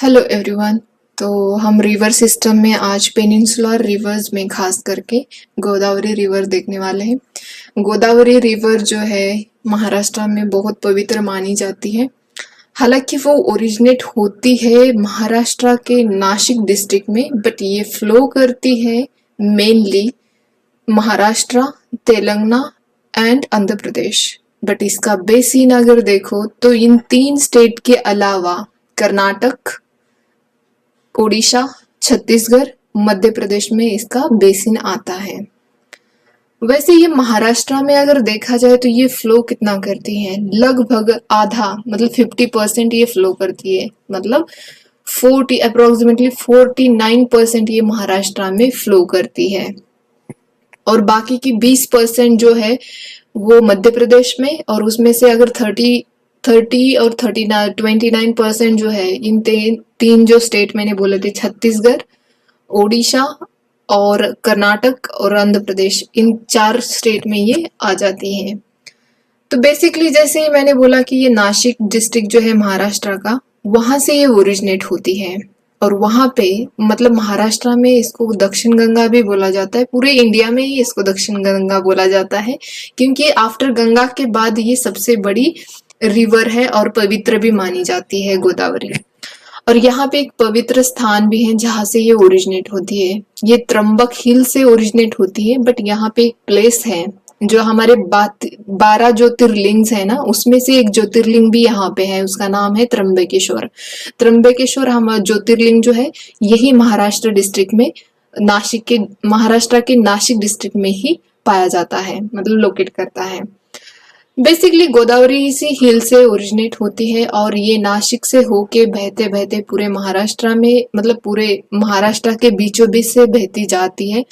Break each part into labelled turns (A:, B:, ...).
A: Hello everyone. तो हम river system में आज पेनिनसुलर रिवर्स में खास करके गोदावरी रिवर देखने वाले हैं। गोदावरी रिवर जो है महाराष्ट्र में बहुत पवित्र मानी जाती है। हालांकि वो ओरिजिनेट होती है महाराष्ट्र के नासिक डिस्ट्रिक्ट में, बट ये फ्लो करती है mainly Maharashtra, Telangana and Andhra Pradesh. But इसका बेसिन अगर देखो तो इन तीन स्टेट के अलावा कर्नाटक, ओडिशा, छत्तीसगढ़, मध्य प्रदेश में इसका बेसिन आता है। वैसे ये महाराष्ट्र में अगर देखा जाए तो ये फ्लो कितना करती है, लगभग आधा मतलब 50% ये फ्लो करती है। मतलब 40 अप्रोक्सीमेटली 49% ये महाराष्ट्र में फ्लो करती है और बाकी की 20% जो है वो मध्य प्रदेश में, और उसमें से अगर 30 और 29% जो है इन तीन जो स्टेट मैंने बोले थे, छत्तीसगढ़, ओडिशा और कर्नाटक और आंध्र प्रदेश, इन चार स्टेट में ये आ जाती है। तो बेसिकली जैसे मैंने बोला कि ये नासिक डिस्ट्रिक्ट जो है महाराष्ट्र का, वहां से ये ओरिजिनेट होती है और वहां पे मतलब महाराष्ट्र में इसको दक्षिण गंगा भी बोला जाता है। पूरे इंडिया में ही इसको दक्षिण गंगा बोला जाता है क्योंकि आफ्टर गंगा के बाद ये सबसे बड़ी रिवर है और पवित्र भी मानी जाती है गोदावरी। और यहाँ पे एक पवित्र स्थान भी है जहाँ से ये ओरिजिनेट होती है। ये त्रंबक हिल से ओरिजिनेट होती है, बट यहाँ पे एक प्लेस है जो हमारे 12 ज्योतिर्लिंग है ना, उसमें से एक ज्योतिर्लिंग भी यहाँ पे है, उसका नाम है त्र्यंबकेश्वर। त्र्यंबकेश्वर हम ज्योतिर्लिंग जो है यही महाराष्ट्र डिस्ट्रिक्ट में महाराष्ट्र के नासिक डिस्ट्रिक्ट में ही पाया जाता है, मतलब लोकेट करता है। बेसिकली गोदावरी इसी हिल से ओरिजिनेट होती है और ये नासिक से होके बहते बहते पूरे महाराष्ट्र में, मतलब पूरे महाराष्ट्र के बीचों बीच से बहती जाती है।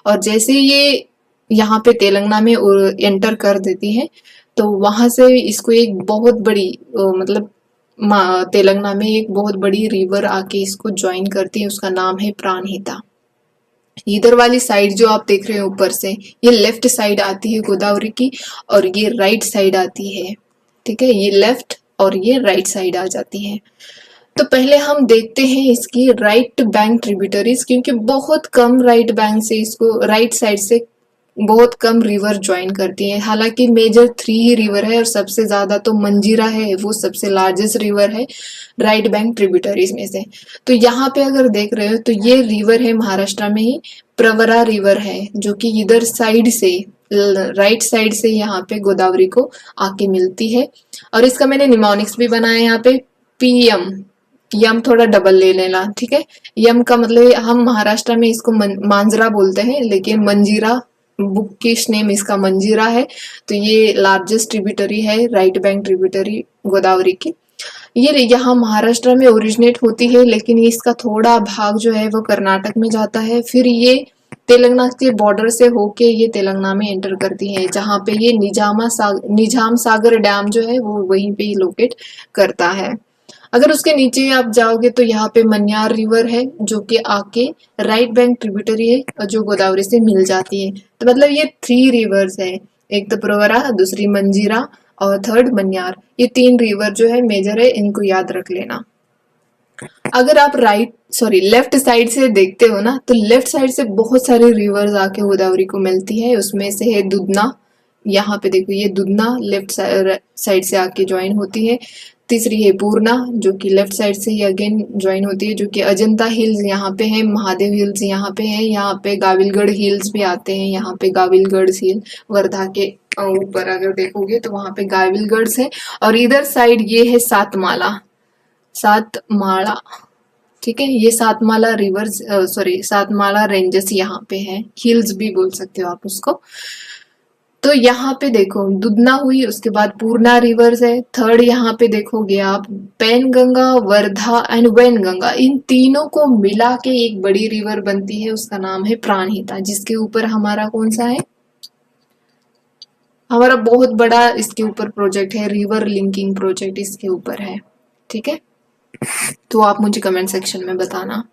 A: और जैसे ये यहाँ पे तेलंगाना में एंटर कर देती है तो वहां से इसको एक बहुत बड़ी मतलब तेलंगाना में एक बहुत बड़ी रिवर आके इसको ज्वाइन करती है, उसका नाम है प्राणहिता। इधर वाली साइड जो आप देख रहे हो ऊपर से, ये लेफ्ट साइड आती है गोदावरी की और ये राइट साइड आती है। ठीक है, ये लेफ्ट और ये राइट साइड आ जाती है। तो पहले हम देखते हैं इसकी राइट बैंक ट्रिब्यूटरीज, क्योंकि बहुत कम राइट बैंक से इसको राइट साइड से बहुत कम रिवर ज्वाइन करती है। हालांकि मेजर 3 ही रिवर है और सबसे ज्यादा तो मंजीरा है, वो सबसे लार्जेस्ट रिवर है राइट बैंक ट्रिब्यूटरीज में से। तो यहाँ पे अगर देख रहे हो तो ये रिवर है महाराष्ट्र में ही, प्रवरा रिवर है, जो कि इधर साइड से राइट साइड से यहाँ पे गोदावरी को आके मिलती है। और इसका मैंने निमोनिक्स भी बनाया यहाँ पे, पीएम, यम थोड़ा डबल ले लेना। ठीक है, यम का मतलब हम महाराष्ट्र में इसको मांजरा बोलते हैं, लेकिन मंजीरा बुकिश नेम इसका मंजीरा है। तो ये लार्जेस्ट ट्रिब्यूटरी है, राइट बैंक ट्रिब्यूटरी गोदावरी की। ये यहाँ महाराष्ट्र में ओरिजिनेट होती है, लेकिन इसका थोड़ा भाग जो है वो कर्नाटक में जाता है, फिर ये तेलंगाना के बॉर्डर से होके ये तेलंगाना में एंटर करती है, जहाँ पे ये निजाम सागर डैम जो है वो वहीं पे ही लोकेट करता है। अगर उसके नीचे आप जाओगे तो यहाँ पे मन्यार रिवर है, जो कि आके राइट बैंक ट्रिब्यूटरी है जो गोदावरी से मिल जाती है। तो मतलब ये 3 रिवर्स है, एक तो प्रवरा, दूसरी मंजीरा और थर्ड मन्यार। ये 3 रिवर जो है मेजर है, इनको याद रख लेना। अगर आप लेफ्ट साइड से देखते हो ना, तो लेफ्ट साइड से बहुत सारे रिवर्स आके गोदावरी को मिलती है। उसमें से है दुधना, यहाँ पे देखो ये दुधना लेफ्ट साइड से आके ज्वाइन होती है। तीसरी है पूर्णा, जो कि लेफ्ट साइड से ही अगेन ज्वाइन होती है, जो कि अजंता हिल्स यहाँ पे है, महादेव हिल्स यहाँ पे है, यहाँ पे गाविलगढ़ हिल्स भी आते हैं। यहाँ पे गाविलगढ़ हिल वर्धा के ऊपर अगर देखोगे तो वहां पे गाविलगढ़ है। और इधर साइड ये है सातमाला। ठीक है, ये सातमाला रिवर्स सातमाला रेंजेस यहाँ पे है, हिल्स भी बोल सकते हो आप उसको। तो यहाँ पे देखो दुधना हुई, उसके बाद पूर्णा रिवर्स है, थर्ड यहाँ पे देखोगे आप पैनगंगा, वर्धा एंड वैनगंगा, इन तीनों को मिला के एक बड़ी रिवर बनती है, उसका नाम है प्राणहिता, जिसके ऊपर हमारा कौन सा है, हमारा बहुत बड़ा इसके ऊपर प्रोजेक्ट है, रिवर लिंकिंग प्रोजेक्ट इसके ऊपर है। ठीक है, तो आप मुझे कमेंट सेक्शन में बताना।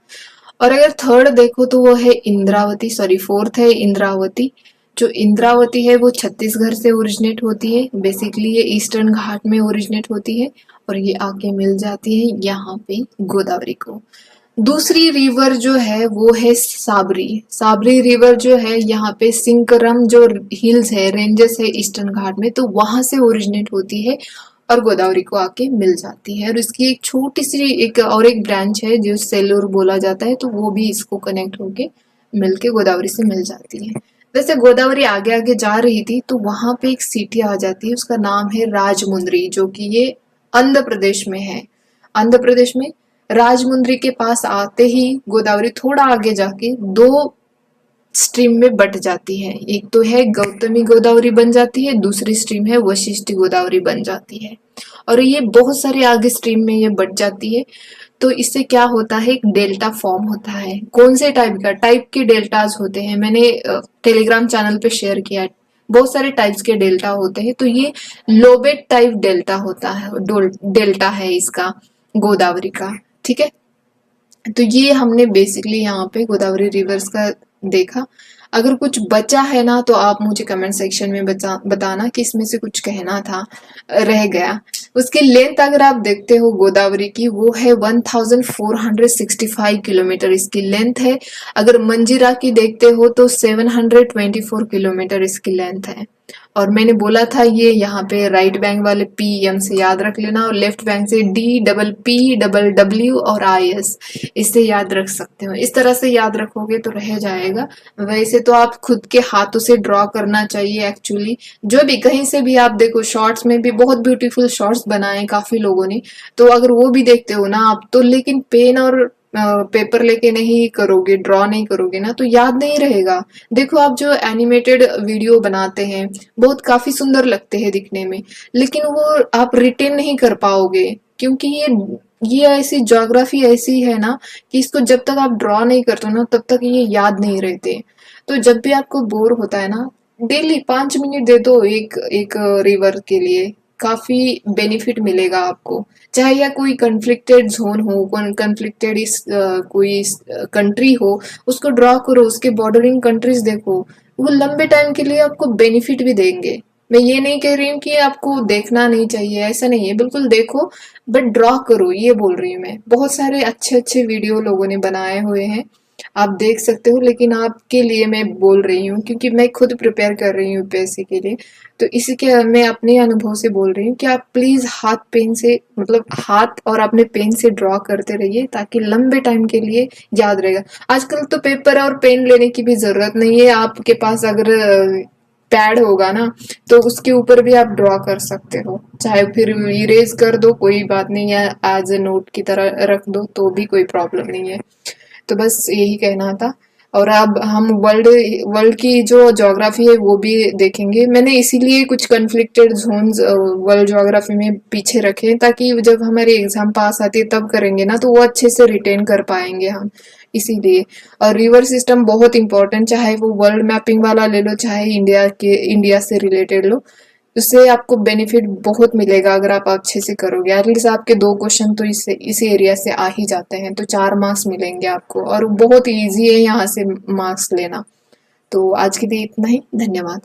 A: और अगर थर्ड देखो तो वो है इंद्रावती, फोर्थ है इंद्रावती, जो इंद्रावती है वो छत्तीसगढ़ से ओरिजिनेट होती है। बेसिकली ये ईस्टर्न घाट में ओरिजिनेट होती है और ये आके मिल जाती है यहाँ पे गोदावरी को। दूसरी रिवर जो है वो है साबरी। साबरी रिवर जो है यहाँ पे सिंकरम जो हिल्स है, रेंजेस है ईस्टर्न घाट में, तो वहां से ओरिजिनेट होती है और गोदावरी को आके मिल जाती है। और इसकी एक छोटी सी एक ब्रांच है जो सेलूर बोला जाता है, तो वो भी इसको कनेक्ट होके मिलके गोदावरी से मिल जाती है। वैसे गोदावरी आगे आगे जा रही थी तो वहां पे एक सिटी आ जाती है, उसका नाम है राजमुंद्री, जो कि ये आंध्र प्रदेश में है। आंध्र प्रदेश में राजमुंद्री के पास आते ही गोदावरी थोड़ा आगे जाके दो स्ट्रीम में बट जाती है। एक तो है गौतमी गोदावरी बन जाती है, दूसरी स्ट्रीम है वशिष्ठी गोदावरी बन जाती है। और ये बहुत सारे आगे स्ट्रीम में ये बट जाती है। तो इससे क्या होता है, एक डेल्टा फॉर्म होता है। कौन से टाइप के डेल्टाज होते हैं, मैंने टेलीग्राम चैनल पे शेयर किया है। बहुत सारे टाइप्स के डेल्टा होते हैं, तो ये लोबेट टाइप डेल्टा होता है, डेल्टा है इसका गोदावरी का। ठीक है, तो ये हमने बेसिकली यहाँ पे गोदावरी रिवर्स का देखा। अगर कुछ बचा है ना तो आप मुझे कमेंट सेक्शन में बताना कि इसमें से कुछ कहना था रह गया। उसकी लेंथ अगर आप देखते हो गोदावरी की, वो है 1465 किलोमीटर इसकी लेंथ है। अगर मंजीरा की देखते हो तो 724 किलोमीटर इसकी लेंथ है। और मैंने बोला था ये यहाँ पे राइट बैंक वाले PM से याद रख लेना और लेफ्ट बैंक से DPPW और IS, इससे याद रख सकते हो। इस तरह से याद रखोगे तो रह जाएगा। वैसे तो आप खुद के हाथों से ड्रॉ करना चाहिए एक्चुअली। जो भी कहीं से भी आप देखो, शॉर्ट्स में भी बहुत ब्यूटीफुल शॉर्ट्स बनाए काफी लोगों ने, तो अगर वो भी देखते हो ना आप तो, लेकिन पेन और पेपर लेके नहीं करोगे, ड्रॉ नहीं करोगे ना, तो याद नहीं रहेगा। देखो आप जो एनिमेटेड वीडियो बनाते हैं बहुत काफी सुंदर लगते हैं दिखने में, लेकिन वो आप रिटेन नहीं कर पाओगे, क्योंकि ये ऐसी ज्योग्राफी ऐसी है ना कि इसको जब तक आप ड्रॉ नहीं करते ना तब तक ये याद नहीं रहते। तो जब भी आपको बोर होता है ना, डेली 5 मिनट दे दो एक रिवर के लिए, काफी बेनिफिट मिलेगा आपको। चाहे या कोई कन्फ्लिक्टेड जोन हो, कन्फ्लिक्टेड कोई कंट्री हो, उसको ड्रॉ करो, उसके बॉर्डरिंग कंट्रीज देखो, वो लंबे टाइम के लिए आपको बेनिफिट भी देंगे। मैं ये नहीं कह रही हूँ कि आपको देखना नहीं चाहिए, ऐसा नहीं है, बिल्कुल देखो, बट ड्रॉ करो, ये बोल रही हूँ मैं। बहुत सारे अच्छे अच्छे वीडियो लोगों ने बनाए हुए हैं, आप देख सकते हो, लेकिन आपके लिए मैं बोल रही हूँ क्योंकि मैं खुद प्रिपेयर कर रही हूँ यूपीएससी के लिए, तो इसी के मैं अपने अनुभव से बोल रही हूँ कि आप प्लीज हाथ पेन से, मतलब हाथ और अपने पेन से ड्रॉ करते रहिए, ताकि लंबे टाइम के लिए याद रहेगा। आजकल तो पेपर और पेन लेने की भी जरूरत नहीं है, आपके पास अगर पैड होगा ना तो उसके ऊपर भी आप ड्रॉ कर सकते हो, चाहे फिर इरेज कर दो कोई बात नहीं है, एज ए नोट की तरह रख दो तो भी कोई प्रॉब्लम नहीं है। तो बस यही कहना था। और अब हम वर्ल्ड की जो ज्योग्राफी है वो भी देखेंगे। मैंने इसीलिए कुछ कन्फ्लिक्टेड जोन्स वर्ल्ड ज्योग्राफी में पीछे रखे, ताकि जब हमारी एग्जाम पास आती है तब करेंगे ना तो वो अच्छे से रिटेन कर पाएंगे हम, इसीलिए। और रिवर सिस्टम बहुत इंपॉर्टेंट, चाहे वो वर्ल्ड मैपिंग वाला ले लो, चाहे इंडिया से रिलेटेड लो, उससे आपको बेनिफिट बहुत मिलेगा अगर आप अच्छे से करोगे। एटलीस्ट आपके 2 क्वेश्चन तो इसी एरिया से आ ही जाते हैं, तो 4 मार्क्स मिलेंगे आपको, और बहुत इजी है यहाँ से मार्क्स लेना। तो आज के लिए इतना ही, धन्यवाद।